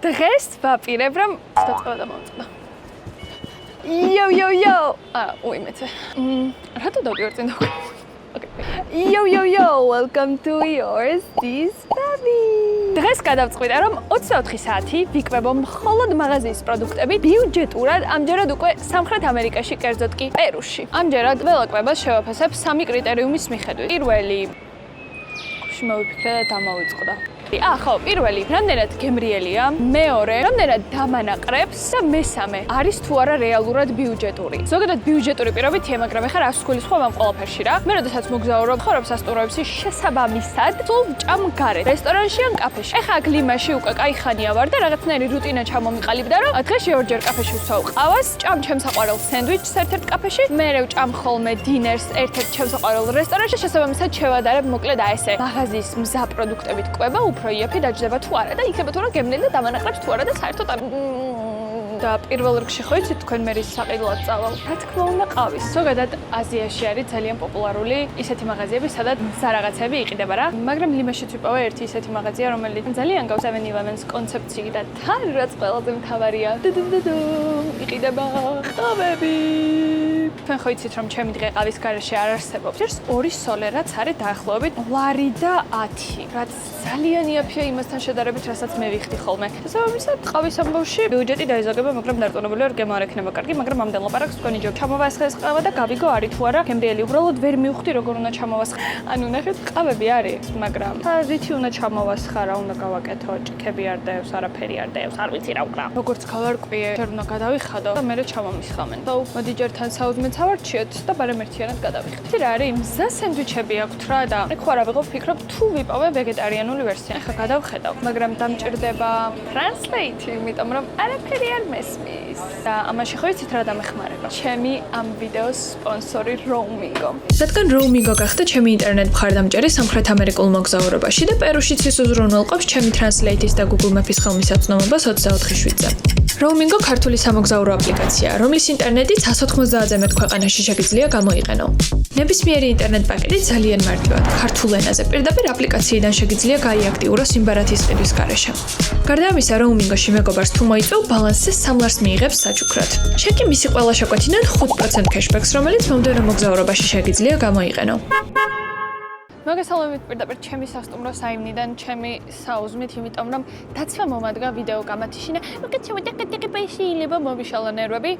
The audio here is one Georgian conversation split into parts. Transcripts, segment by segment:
დღეს ვაპირებ რომ დაწყება და მოვწყდა. Yo. უიმეცე. რატო დავიორწინ და Okay. Yo, welcome to yours this baby. დღეს გადავწყვიტე რომ 24 საათი ვიკვებო მხოლოდ მაღაზიის პროდუქტებით ბიუჯეტურად, ამჯერად უკვე სამხრეთ ამერიკაში, კერძოდ კი პერუში. ამჯერად ველოკვებას შევაფასებ 3 კრიტერიუმის მიხედვით. პირველი მოვიფიქრე და დამოვიწყდა. ხო, პირველი, რამდენად გემრიელია, მეორე, რამდენად დამანაყრებს და მესამე, არის თუ არა რეალურად ბიუჯეტური. ზოგადად ბიუჯეტური პირობითია, მაგრამ ეხლა რას გულისხმობ ამ ყველაფერში რა. მე როდესაც მოგზაურობ, ხორობ სასტუმროებში შესაბამისად, სულ ვჭამ გარეთ, რესტორანში ან კაფეში. ეხლა აქ ლიმაში უკვე კაი ხანია ვარ და რაღაცნაირი რუტინა ჩამომიყალიბდა, რომ დღეში ორჯერ კაფეში ვცვალ ყავას, ჭამ ჩემს საყვარელ სენდვიჩს ერთ-ერთ კაფეში, მერე ვჭამ ხოლმე დინერს ერთ-ერთ ჩემს საყვარელ რესტორანში, შესაბამისად შევადარებ მოკლედ აი ესე მაღაზიის მზა პროდუქტებით კვება უფრო იაფი დაჯდება თუ არა და იქნება თუ რა გემრიელი და დამანაყრებს თუ არა და საერთოდ და პირველ რიგში ხო იცით თქვენ მე რის საყიდლად წავალ. რა თქმა უნდა ყავის. ზოგადად აზიაში არის ძალიან პოპულარული ისეთი მაღაზიები, სადაც მზა რაღაცები იყიდება რა. მაგრამ ლიმაშიც ვიპოვე ერთი ისეთი მაღაზია, რომელიც ძალიან გავს 7-Eleven-ს კონცეფციით და თან რაც ყველაზე მთავარია. იყიდება ყავები. თქვენ ხო იცით რომ ჩემი დღე ყავის გარეშე არ არსებობს. ერთ ორი სოლე რაც არის დაახლოებით 8 და 10. რაც ძალიან იაფია იმასთან შედარებით, რასაც მე ვიხდი ხოლმე. შესაბამისად ყავის ამბავში ბიუჯეტი დაიზოგება, მაგრამ დარწმუნებული ვარ გემო არ ექნება კარგი, მაგრამ ამდენ ლაპარაკს თქვენი ჯობ. ჩამოვასხეს ყავა და გავიგო არის თუ არა გემრიელი. უბრალოდ ვერ მივხვდი როგორ უნდა ჩამოვასხე. ანუ ნახეთ ყავები არის, მაგრამ რითი უნდა ჩამოვასხა, რა უნდა გავაკეთო, ჭიქები არ დაევს, არაფერი არ დაევს, არ ვიცი რა უკრა. როგორც გავარკვიე, ჯერ უნდა გადავიხადო და მერე ჩამომისხამენ. მოდი ჯერ თან 16 ავარჩიოთ და ბარემ ერთიანად გადავიხდით. იცი რა არის? მზა სენდვიჩები აქვთ რა და ხო არა ვიღო ვფიქრობ თუ ვიპოვე ვეგეტარიანული ვერსია. ახლა გადავხედავ, მაგრამ დამჭირდება translate, იმიტომ რომ არაფერი არ მესმის. და ამაში ხო იცით რა დამეხმარება? ჩემი ამ ვიდეოს სპონსორი Roamingo. რადგან Roamingo გახდა ჩემი ინტერნეტ მხარდამჭერი სამხრეთ ამერიკულ მოგზაურობაში და პერუშიც ის უზრუნველყოფს ჩემი translate-ის და Google Maps-ის ხელმისაწვდომობას 24/7-ზე. Roamingo ქართული სამოგზაურო აპლიკაციაა, რომლის ინტერნეტით 190-ზე მეტ ქვეყანაში შეგიძლია გამოიყენო. ნებისმიერი ინტერნეტ პაკეტი ძალიან მარტივად, ქართულ ენაზე. პირდაპირ აპლიკაციიდან შეგიძლია გაიაქტიუროს იმ ბარათის ყიდვის გარეშე. გარდა ამისა, Roamingo-ში მეგობარს თუ მოიწვევ, ბალანსზე $3 მიიღებს საჩუქრად. შენ კი მისი ყველა შეკვეთიდან 5% cashback-ს, რომელიც მომდევნო მოგზაურობაში შეგიძლია გამოიყენო. მოგესალმებით პირდაპირ ჩემი სასტუმრო საიმნიდან, ჩემი საუზმით, იმიტომ რომ დაცვა მომადგა ვიდეო გამათიშინა. მოგეცემოდა შეიძლება მომიშალა ნერვები.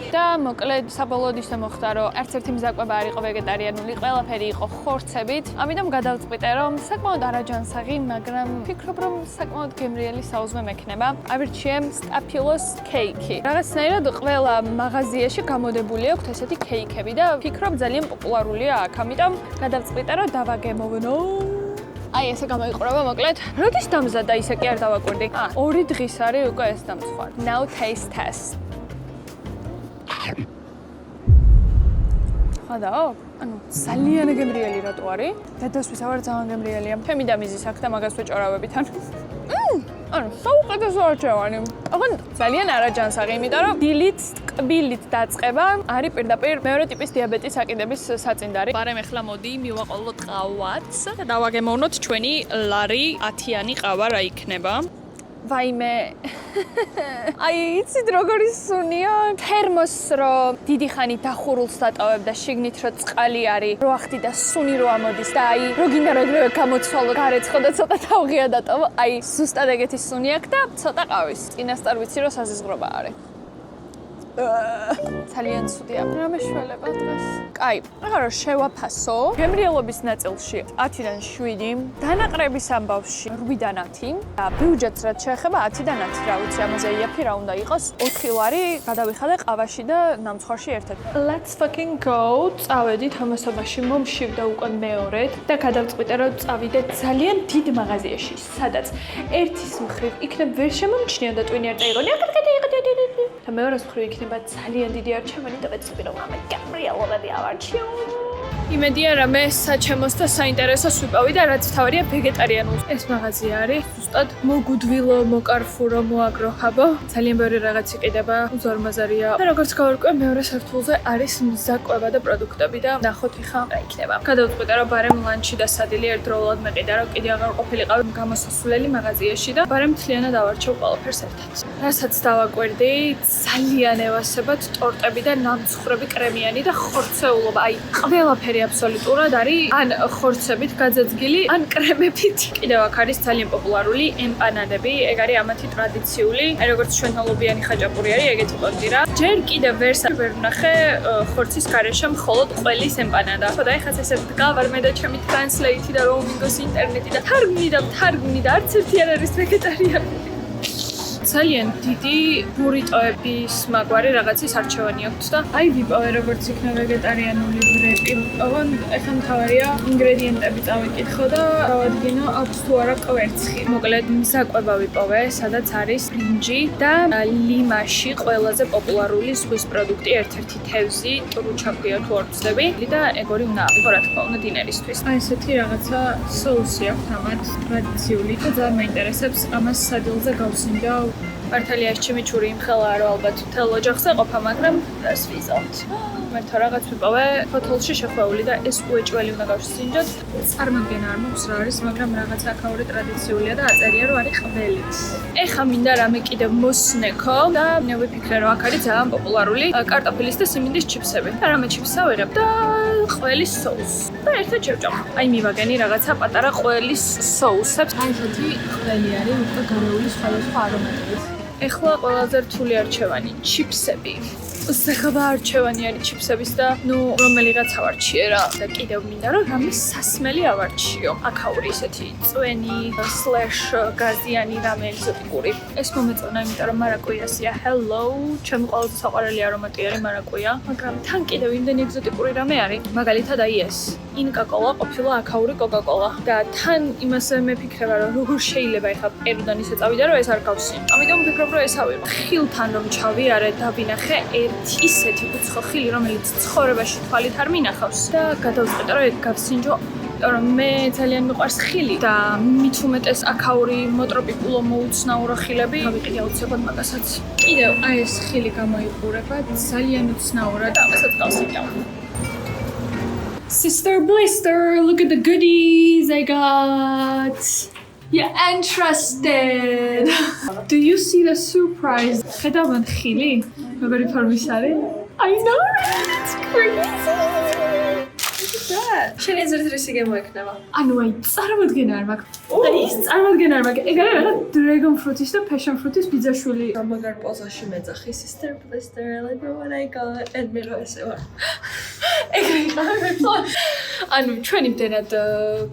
და მოკლედ საბოლოოდ ისე მოხდა, რომ არც ერთი მზაკვება არ იყო ვეგეტარიანული, ყველაფერი იყო ხორცებით. ამიტომ გადავწყვიტე, რომ საკმაოდ არაჯანსაღი, მაგრამ ვფიქრობ, რომ საკმაოდ გემრიელი საუზმე მექნება. ავირჩიე სტაფილოს კეიკი. რაღაცნაირად ყველა მაღაზიაში გამოდებული აქვს ესეთი კეიკები და ვფიქრობ ძალიან პოპულარულია აქ. ამიტომ გადავწყვიტე, რომ დავაგემოვნო. აი ესე გამოიყურება მოკლედ. როდის დამზადდა ისე კი არ დავაკვირდი. 2 დღის არის უკვე ეს დამწვარ. Now taste test. ხადაო? ანუ ძალიან გემრიელი რატო არის? დედასთვის ავარ ძალიან გემრიელია. ჩემი დამიზის აქ და მაგას ვეჭორავებით ან. ანუ საუკეთესო არჩევანი. აღარ ძალიან არაჯანსაღი, იმიტომ რომ დილით, კბილით დაწყება არის პირდაპირ მეორე ტიპის დიაბეტის აკიდების საწინდარი. ბარემ ახლა მოდი მივაყოლოთ ყავაც და დავაგემოვნოთ ჩვენი ლარი 10-იანი ყავა რა იქნება. ვაიმე. აი, იცით როგორი სუნია? თერმოსს რო დიდი ხანი დახურულს დატოვებ და შიგნით რო წყალი არის, რო ახდი და სუნი რო ამოდის და აი, რო გინდა როგრევე გამოცვალო, გარეცხო და ცოტა თავღია დატოვო. აი, ზუსტად ეგეთი სუნი აქვს და ცოტა ყავის. წინასწარ ვიცი რომ საზიზღრობა არის. ძალიან ცუდია. რა მეშველება დღეს? კაი, ახლა რომ შევაფასო, გემრიელობის ნაწილში 10-დან 7, დანაყრების ამბავში 8-დან 10 და ბიუჯეტს რაც შეეხება 10-დან 10. რა ვიცი, ამაზე იაფი რა უნდა იყოს. 4 ლარი გადავიხადე ყავაში და ნამცხვარში ერთად. Let's fucking go. წავედით ამასობაში, მომშივდა უკვე მეორედ და გადავწყვიტე რომ წავიდე ძალიან დიდ მაღაზიაში, სადაც ერთის მხრივ იქნებ ვერ შემომჩნია და ტვინი არ წაიღო. და მეორეს მხრივ იქნება ძალიან დიდი არჩევანი და ვეცდები რომ ამ გემრიელობები ავარჩიო. იმედია რამე საჩემოს და საინტერესოს ვიპოვი და რაც თავარია ვეგეტარიანულს. ეს მაღაზია არის ზუსტად მოგუდვილო, მოკარფურო, მოაგროჰაბო. ძალიან ბევრი რაღაც იყიდება, უზარმაზარია. და როგორც გავარკვე, მეორე სართულზე არის მზაკვება და პროდუქტები და ნახოთ ეხა რა იქნება. გადავწყვიტე რომ ბარემ ლანჩი და სადილე ერთდროულად მეყიდა, რომ კიდე აღარ ყოფილიყავ გამოსასვლელი მაღაზიაში და ბარემ მთლიანად ავარჩევ ყველაფერს ერთად. რასაც დავაკვირდი, ძალიან ევასებათ ტორტები და ნამცხრები კრემიანი და ხორცეულობა. აი, ყველაფერი აბსოლუტურად არის ან ხორცებით გაძაძგილი, ან კრემებით. კიდევ აქ არის ძალიან პოპულარული ემპანადები, ეგ არის ამათი ტრადიციული, აი როგორც ჩვენთანლობიანი ხაჭაპური არის, ეგეთი ყონდირა. ჯერ კიდევ ვერ ვნახე ხორცის გარეშე მხოლოდ ყველის ემპანადა. ხო და ეხაც ესე დგავარ მე და ჩემი ტრანსლეითი და როუმინგოს ინტერნეტი და თარგმნი და არც ერთი არ არის ვეგეტარიანული. ძალიან დიდი ბურიტოების მაგვარი რაღაცის არჩევანი აქვს და აი ვიპოვე როგორც იქნა ვეგეტარიანული ბრეტი. ოღონდ ეხლა მთავარია ინგრედიენტები წავიკითხო და გავადგინო აქვს თუ არა კვერცხი. მოკლედ მზაკვება ვიპოვე, სადაც არის ბრინჯი და ლიმაში ყველაზე პოპულარული ზღვის პროდუქტი ერთ-ერთი თევზი, ტრუჩა ქვია თუ არ ვცდები და ეგორი უნდა აიღო რა თქმა უნდა დინერისთვის. აი ესეთი რაღაცა соуსი აქვს ამათ ტრადიციული და ძალიან მაინტერესებს ამას სადილზე გავსინჯავ. მართალია ეს ჩიმიჩური იმხელა რომ ალბათ მთელ ოჯახზე ყოფა, მაგრამ ეს ვიზავთ. მერტო რაღაც ვიპოვე ფოთოლში შეხვეული და ეს უეჭველი უნდა გავსინჯოთ. წარმოგენა არ მაქვს რა არის, მაგრამ რაღაც აქაური ტრადიციულია და აწერია რომ არის ყველით. ეხა მინდა რამე კიდევ მოსნეკო და ვიფიქრე რომ აქ არის ძალიან პოპულარული კარტოფილის და სიმინდის ჩიფსები. და რამე ჩიფსა ვიღებ და ყველის соуს. და ერთად შევჭამ. აი მივაგენი რაღაცა პატარა ყველის соуსებს. აი ესეთი ყველი არის უკვე გარეული სხვადასხვა არომატებით. ეხლა ყველაზე რთული არჩევანი ჩიფსები. ზღვა არჩევანი არის ჩიფსების და ნუ რომელიღაცა ვარჩიე რა და კიდევ მინდა რომ რამე სასმელი ავარჩიო. აქაური ესეთი წვენი /გაზიანი რამე ეგზოტიკური. ეს მომეწონა, იმიტომ რომ მარაკუიასია. Hello, ჩემი ყველაზე საყვარელი არომატი არის მარაკუია, მაგრამ თან კიდევ იმდენი ეგზოტიკური რამე არის. მაგალითად აი ეს ინკა კოლა ყოფილა აქაური კოკა-კოლა და თან იმას მეფიქრება რომ როგორ შეიძლება ეხა პერუდან ისე წავიდა რომ ეს არ გავსინჯო. ამიტომ ვფიქრობ რომ ეს ავიღო. ხილთან რომ ჩავიარე და ვინახე ისეთი უცხო ხილი, რომელიც ცხოვრებაში თვალით არ მინახავს და გადავწყვიტე რომ ეგ გავსინჯო, რომ მე ძალიან მიყვარს ხილი და მით უმეტეს აქაური მოტროპიკულო მოუცნაურო ხილები. გავიყიდე აუცილებლად მაგასაც. კიდევ აი ეს ხილი გამოიყურება, ძალიან უცნაურად და ამასაც გავსინჯავ. Sister Blister, look at the goodies I got. You're interested. Do you see the surprise? ხედავთ ხილი? როგორი ფორმის არის? I know, it's crazy. შენ ეს რისი გემოექნება? ანუ აი წარმოდგენა არ მაქვს. და ის წარმოდგენა არ მაქვს. ეგ არის რაღაც dragon fruit-ის და passion fruit-ის ბიძაშვილი. მაგარ პოზაში მეძახი Sister Blister, like what I got and მე რო ესე ვარ. ანუ ჩვენ იმდენად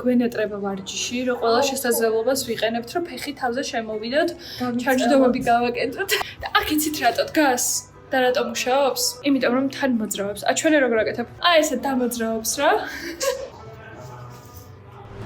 გვენატრება ვარჯიში, რომ ყველა შესაძლებლობას ვიყენებთ, რომ ფეხი თავზე შემოვიდოთ, ჩარჯდომები გავაკეთოთ. და აქ იცით რატო დგას? და რატო მუშაობს? იმიტომ რომ თან მოძრაობს. ჩვენ როგორ აკეთებ? აი ესე დამოძრაობს რა.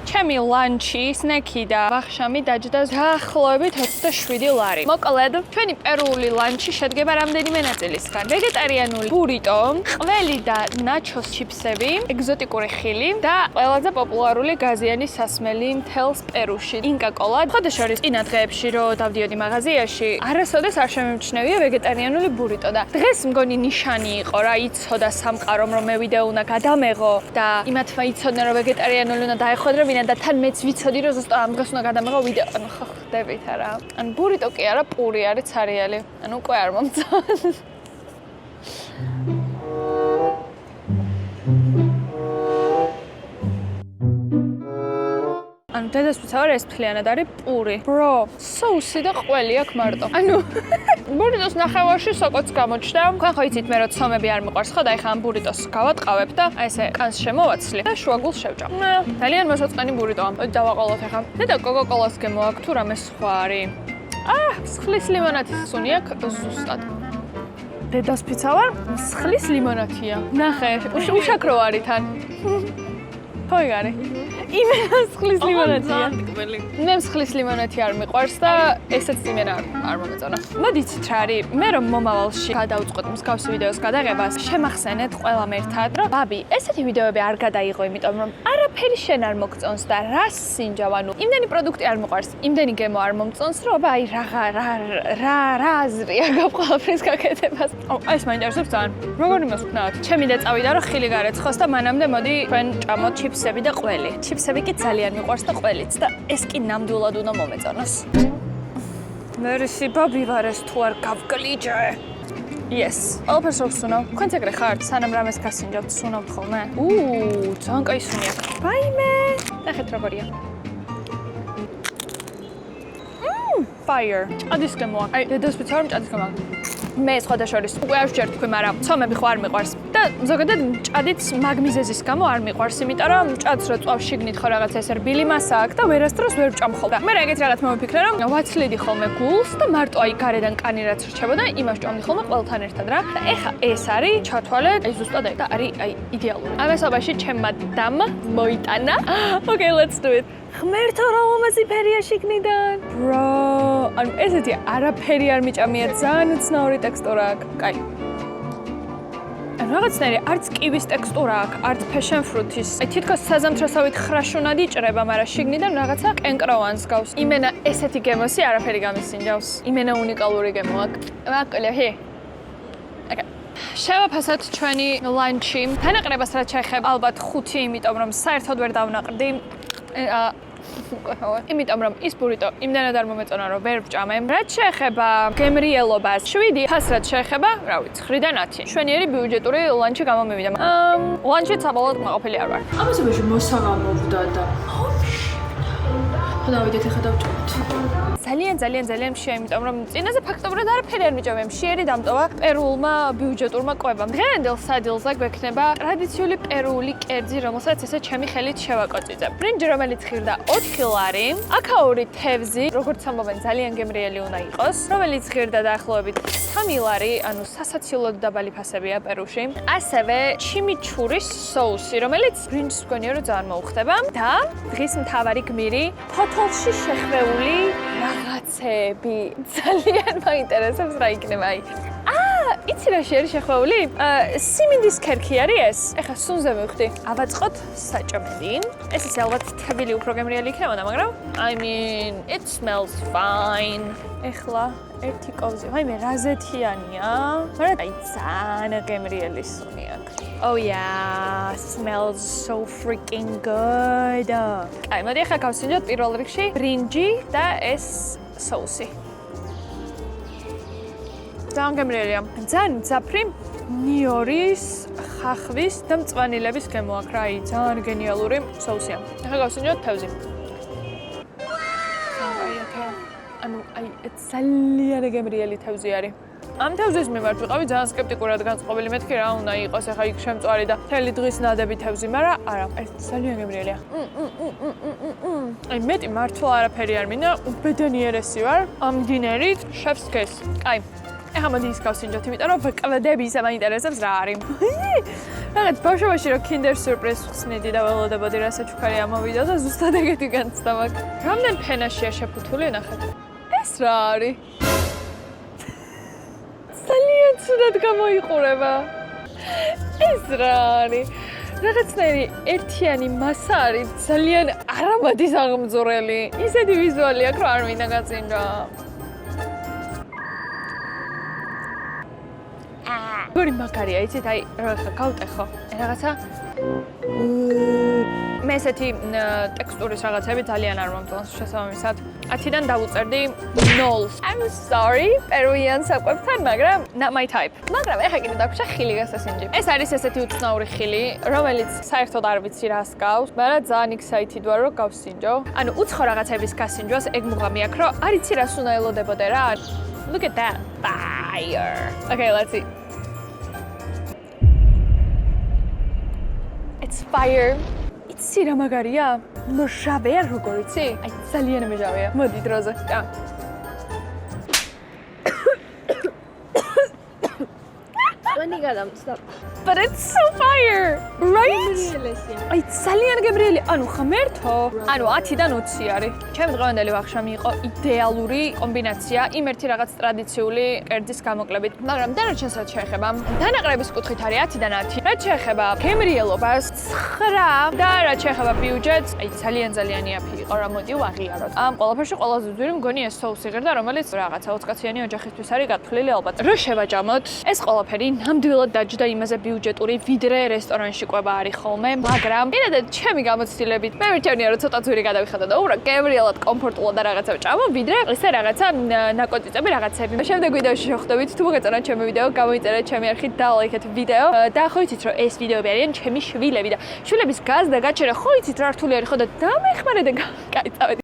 ჩემი ლანჩი, სნექი და ვახშამი დაჯდა დაახლოებით 27 ლარი. მოკლედ, ჩვენი პერუული ლანჩი შედგება რამდენიმე ნაწილისგან. ვეგეტარიანული ბურიტო, ყველი და ნაჩოს ჩიფსები, ეგზოტიკური ხილი და ყველაზე პოპულარული გაზიანი სასმელი მთელს პერუში. ინკა კოლა. ხოდაშორის წინა დღეებში რო დავდიოდი მაღაზიაში, არასოდეს არ შემემჩნევია ვეგეტარიანული ბურიტო და დღეს მგონი ნიშანი იყო რა, იცოდა სამყარომ რომ მე ვიდეო უნდა გადამეღო და იმათმა იცოდნენ რომ ვეგეტარიანული უნდა დაეხვედრებინა და თან მეც ვიცოდი რომ ზუსტად ამ დღეს უნდა გადამეღო ვიდეო. ანუ ხო ხდებით არა. ანუ ბურიტო კი არა, პური არის ცარიელი. ანუ უკვე არ მომწონს. ანუ დედასვიცა ვარ ეს მთლიანად არის პური. Bro, соуსი და ყველი აქვს მარტო. ანუ ბურიტოს ნახევარში სოკოც გამოჩნდა. თქვენ ხო იცით მე რომ ცომები არ მიყვარს ხო და ეხლა ამ ბურიტოს გავატყავებ და აი ესე კანს შემოვაცლი და შუაგულს შევჭამ. ძალიან მოსაწყენი ბურიტოა. დავაყოლოთ ეხლა. და კოკა-კოლას გემო აქვს თუ რამე სხვა არის. სხლის ლიმონათის სუნი აქვს ზუსტად. დედასვიცა ვარ, სხლის ლიმონათია. ნახე, უშაქრო არის თან. ხო იგარი. იმენა მსხლის ლიმონადია. ანტიკველი. მე მსხლის ლიმონადი არ მიყვარს და ესეც იმენა არ მომეწონა. მოდიცით რა არის, მე რომ მომავალში გადავწყვეტ მსგავსი ვიდეოს გადაღებას, შემახსენეთ ყველამ ერთად, რომ ბაბი, ესეთი ვიდეოები არ გადაიღო, იმიტომ რომ არაფერი შენ არ მოგწონს და რა სინჯავ, ანუ იმდენი პროდუქტი არ მიყვარს, იმდენი გემო არ მომწონს, რომ აი რა აზრია გაყოლაფრის გაკეთებას. აი ეს მაინტერესებს ძალიან. როგორ იმას ვქნათ? ჩემი და წავიდა რომ ხილი გარეცხოს და მანამდე მოდი თქვენ ჭამოთ ჩიფსები და ყველი. ჩიფსები კი ძალიან მიყვარს და ყველიც და ეს კი ნამდვილად უნდა მომეწონოს. მერისი ბაბი ვარ ეს თუ არ გავგლიჯე. Yes. ყველაფერს რო ვსუნავ. თქვენც ეგრე ხართ? სანამ რამეს გასინჯავთ, სუნავთ ხოლმე? ძალიან კაი სუნი აქვს. ბაიმე. ნახეთ როგორია. Fire. ჭადის გემოა. აი, დედას ვიცარ რომ ჭადის გემოა. მე სხვადასხვაის უკვე არ ვჭერ თქვენ, მაგრამ ცომები ხო არ მიყვარს და ზოგადად ჭადიც მაგმიზეზის გამო არ მიყვარს, იმიტომ რომ ჭადს რო წვავს შიგნით ხო რაღაცა ეს რბილი მასა აქვს და ვერასდროს ვერ ვჭამ ხოლმე. მე ეგეთ რაღაც მომიფიქრე რომ ვაცლიდი ხოლმე გულს და მარტო აი გარედან კანი რაც რჩებოდა, იმას ჭამდი ხოლმე ყველთან ერთად რა. და ეხა ეს არის ჩათვალე, აი ზუსტად და არის აი იდეალური. ამასობაში ჩემმა დამ მოიტანა. Okay, let's do it. ღმერთო რა ლამაზი ფერია შიგნიდან. Bro, ანუ ესეთი არაფერი არ მიჭამია, ძალიან უცნაური ტექსტურა აქვს. კაი. ანუ რაღაცნაირი არც კივის ტექსტურა აქვს, არც passion fruit-ის. აი თითქოს საზამთროსავით ხრაშუნად იჭრება, მაგრამ შიგნიდან რაღაცა კენკროვანს გავს. იმენა ესეთი გემოსი არაფერი გამისინჯავს. იმენა უნიკალური გემო აქვს. მაკოლე. Okay. შევაფასოთ ჩვენი ლანჩი. თანაყრებას რაც შეეხება, ალბათ 5, იმიტომ რომ საერთოდ ვერ დავნაყრდი. იმიტომ რომ ის ბურიტო იმდანად არ მომეწონა რომ ვერ ვჭამე. რაც შეეხება გემრიელობას 7, ფას რაც შეეხება, რა ვიცი, 9-დან 10. შვენიერი ბიუჯეტური ლანჩი გამომივიდა. ლანჩით საბოლოოდ მაყოფილი არ ვარ. ამასობაში მოსაღამოვდა და დავიდეთ ახლა დავჭამოთ. ძალიან მშია, იმიტომ რომ წინაზე ფაქტობრივად არაფერი არ მიჭამე. მშიერი დამტოვა პერულმა ბიუჯეტურმა კვებამ. დღევანდელ სადილზე გვექნება ტრადიციული პერული კერძი, რომელსაც ესე ჩემი ხელით შევაკოწიძე. ბრინჯი, რომელიც ღირდა 4 ლარი, აკაური თევზი, როგორც ამბობენ, ძალიან გემრიელი უნდა იყოს, რომელიც ღირდა დაახლოებით 3 ლარი, ანუ სასაცილოდ დაბალი ფასებია პერუში. ასევე ჩიმიჩურის соуსი, რომელიც ბრინჯს მგონია რომ ძალიან მოუხდება და დღის მთავარი გმირი, ფოთოლში შეხვეული რაღაცები. ძალიან მაინტერესებს რა იქნება აი. იცი რა არის შეხვეული? სიმინდის ქერქი არის ეს. ეხლა სუნზე მივხვდი. ავაწყოთ საჭმელი. ეს ისე ალბათ თბილი უფრო გემრიელი იქნებოდა, მაგრამ I mean, it smells fine. ეხლა ერთი კოვზი. ვაიმე, რაზეთიანია. მაგრამ აი ძალიან გემრიელი სუნი აქვს. Oh yeah, smells so freaking good. აი, მოდი ახლა გავსინჯოთ პირველ რიგში ბრინჯი და ეს соуსი. ძალიან გემრიელია. ძალიან მძაფრი ნიორის, ხახვის და მწვანილების გემო აქვს რა, აი, ძალიან გენიალური соусია. ახლა გავსინჯოთ თევზი. ანუ აი ძალიან გემრიელი თევზი არის. ამ თევზის მიმართ ვიყავი ძალიან სკეპტიკურად განწყობილი, მეთქი რა უნდა იყოს ახლა იქ შემწვარი და მთელი დღის ნადები თევზი, მაგრამ არა, ეს ძალიან გემრიელია. აი მეტი მართლა არაფერი არ მინდა, უბედნიერესი ვარ ამ დინერით, chef's kiss. აი, ახლა მოდი ის გავსინჯოთ, იმიტომ რომ კვედები ისე მაინტერესებს რა არის. რაღაც ბავშვობაში რომ Kinder Surprise ხსნიდი და ველოდებოდი რა საჩუქარი ამოვიდა და ზუსტად ეგეთი განცდა მაქვს. რამდენ ფენაშია შეფუთული, ნახეთ. ეს რა არის? ძალიან ცუდად გამოიყურება. ეს რა არის? რაღაცნაირი ერთიანი მასა არის, ძალიან არამადი საღმძურელი. ისეთი ვიზუალი აქვს, რომ არ მინდა გაწინჯვა. გორი მაგარია, იცით, აი, რაღაცა გავტეხო. რაღაცა მე ესეთი ტექსტურის რაღაცები ძალიან არ მომწონს შესაბამისად. 10-დან დავუწერდი 0. I'm sorry, პერუიან საკვებთან, მაგრამ not my type. მაგრამ ეხა კიდე დაგვრჩა ხილი გასასინჯი. ეს არის ესეთი უცნაური ხილი, რომელიც საერთოდ არ ვიცი რას გავს, მაგრამ ძალიან excited ვარ, რომ გავსინჯო. ანუ უცხო რაღაცების გასინჯვას ეგ მუღამი აქვს, რომ არ იცი რას უნდა ელოდებოდე რა. Look at that fire. Okay, let's see. It's fire. იცი რა მაგარია? მჟავეა როგორ იცი? აი ძალიან მჟავეა. მოდი დროზე. მანი გადამწდა. But it's so fire, right? რეალესია. აი ძალიან გებრიელი, ანუ ღმერთო, ანუ 10-დან 20 არის. ჩემი დღევანდელი ვახშამი იყო იდეალური კომბინაცია იმ ერთი რაღაც ტრადიციული კერძის გამოკლებით, მაგრამ დანარჩენს რაც შეეხება, დანაყრების კუთხით არის 10-დან 10. რაც შეეხება გემრიელობას 9 და რაც შეეხება ბიუჯეტს, აი ძალიან იაფი იყო რა მოდი ვაღიაროთ. ამ ყველაფერში ყველაზე ძვირი მგონი ეს соуს იღერდა, რომელიც რაღაცა 20 კაციანი ოჯახისთვის არის გათვლილი ალბათ. რო შევაჯამოთ, ეს ყველაფერი ნამდვილად დაჯდა იმაზე ბიუჯეტური, ვიდრე რესტორანში ყვება არის ხოლმე, მაგრამ პირადად ჩემი გამოცდილებით მე მირჩევნია რომ ცოტა ძვირი გადავიხადო და უბრალოდ გემრიელად კომფორტულად და რაღაცა ვჭამო, ვიდრე ესე რაღაცა ნაკოწიწები რაღაცები. შემდეგ ვიდეოში შევხვდებით, თუ მოგეწონათ ჩემი ვიდეო, გამოიწერეთ ჩემი არხით და ლაიქეთ ვიდეო და ხო იცით რომ ეს ვიდეოები არიან ჩემი შვილები და შვილების გაზრდა გაჩერა ხო იცით რა რთული არის ხო და დამეხმარე და კაი წავედი